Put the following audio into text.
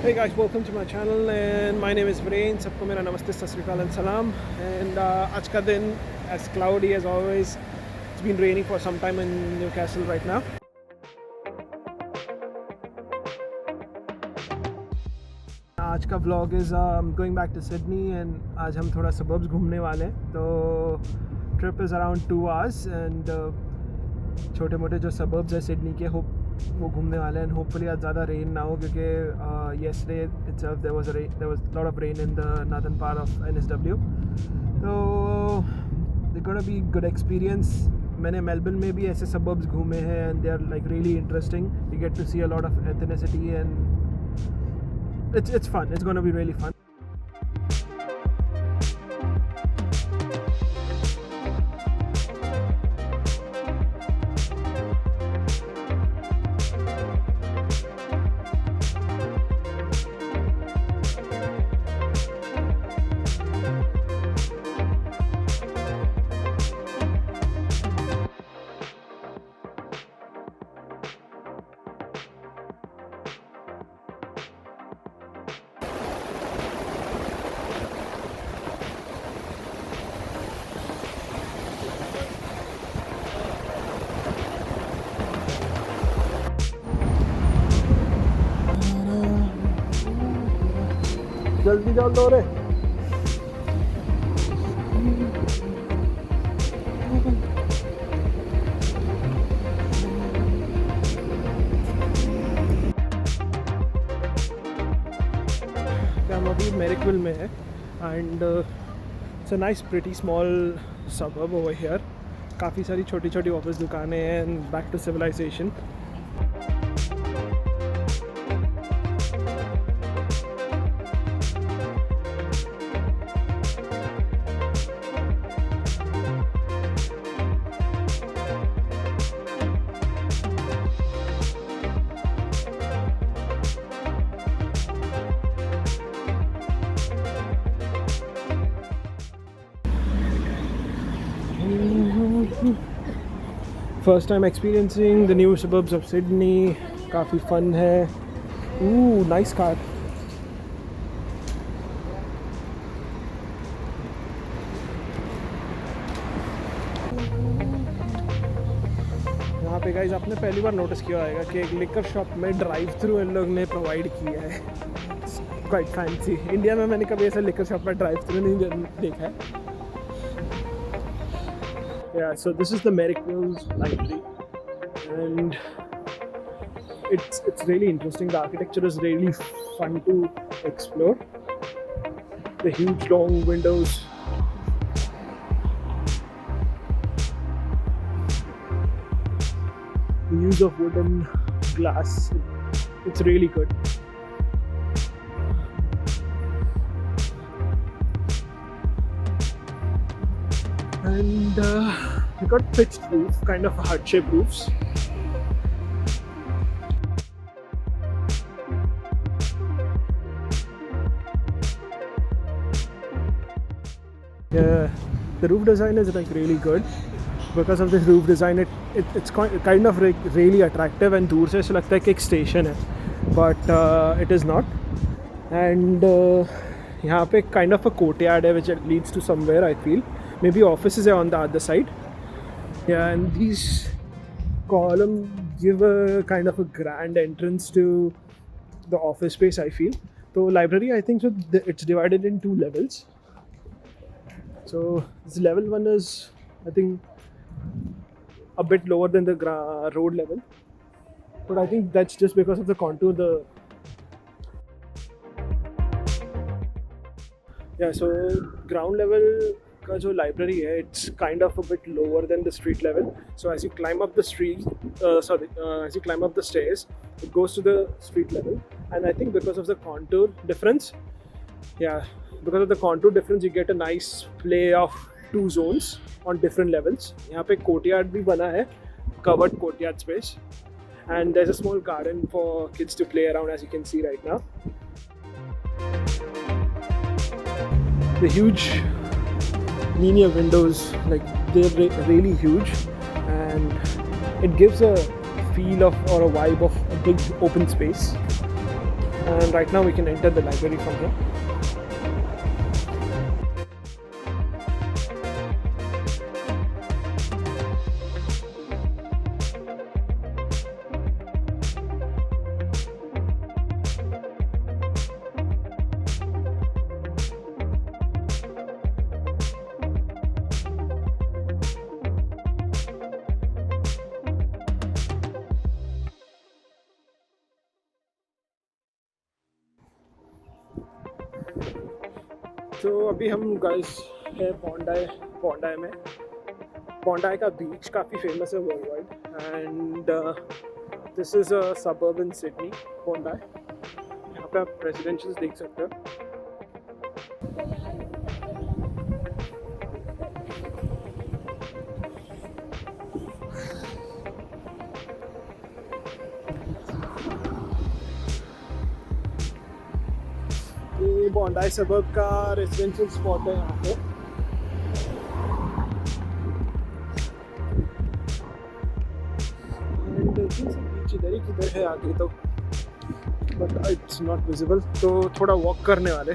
Hey guys, welcome to my channel and my name is Viren. सबको मेरा नमस्ते, सत श्री अकाल and salam. And आज का दिन as cloudy as always. It's been raining for some time in Newcastle right now. आज का vlog is going back to Sydney and आज हम थोड़ा suburbs घूमने वाले हैं. तो trip is around 2 hours and छोटे मोटे जो suburbs है Sydney के वो घूमने वाले हैं. Hopefully आज ज़्यादा rain ना हो क्योंकि yesterday itself there was a lot of rain in the northern part of NSW. So they're gonna be good experience. मैंने मेलबर्न में भी ऐसे suburbs घूमे हैं and they are like really interesting. You get to see a lot of ethnicity and it's fun. It's gonna be really fun. जल्दी चल दो रे. हम अभी Marrickville में है and it's a nice pretty small suburb over here. काफ़ी सारी छोटी छोटी ऑफिस दुकानें हैं and back to civilization. First time experiencing the new suburbs of Sydney. काफ़ी fun है. Ooh, nice car. यहाँ पे गाइस आपने पहली बार नोटिस किया होगा कि एक लिकर शॉप में ड्राइव थ्रू इन लोग ने प्रोवाइड किया है. Quite fancy. इंडिया में मैंने कभी ऐसा लिकर शॉप में ड्राइव थ्रू नहीं देखा है. Yeah, so this is the Marrickville's library and it's really interesting. The architecture is really fun to explore. The huge long windows. The use of wood and glass. It's really good. And we got pitched roof, kind of heart-shaped roofs. Yeah, the roof design is like really good. Because of this roof design, it's kind of really attractive and दूर से ऐसा लगता है कि एक station है, but it is not. And यहाँ पे kind of a courtyard है which leads to somewhere. I feel maybe offices are on the other side. Yeah, and these columns give a kind of a grand entrance to the office space, I feel. So library, I think so it's divided in 2 levels. So this level 1 is, I think, a bit lower than the road level. But I think that's just because of the contour. Yeah, so ground level का जो library है, it's kind of a bit lower than the street level. So as you climb up the as you climb up the stairs, it goes to the street level. And I think because of the contour difference, because of the contour difference, you get a nice play of 2 zones on different levels. यहाँ पे courtyard भी बना है, covered courtyard space, and there's a small garden for kids to play around, as you can see right now. The huge linear windows, like they're really huge, and it gives a feel of or a vibe of a big open space. and right now we can enter the library from here. तो अभी हम guys है बॉन्डाई में. बॉन्डाई का बीच काफ़ी famous है world wide, and this is a suburb in Sydney, Bondi. यहाँ पे आप रेजिडेंशियल्स देख सकते हो. ये बॉन्डाई सबर्ब का रेजिडेंशियल स्पॉट है यहाँ पे. बीच इधर ही किधर है आगे तो, बट इट्स नॉट विजिबल. तो थोड़ा वॉक करने वाले.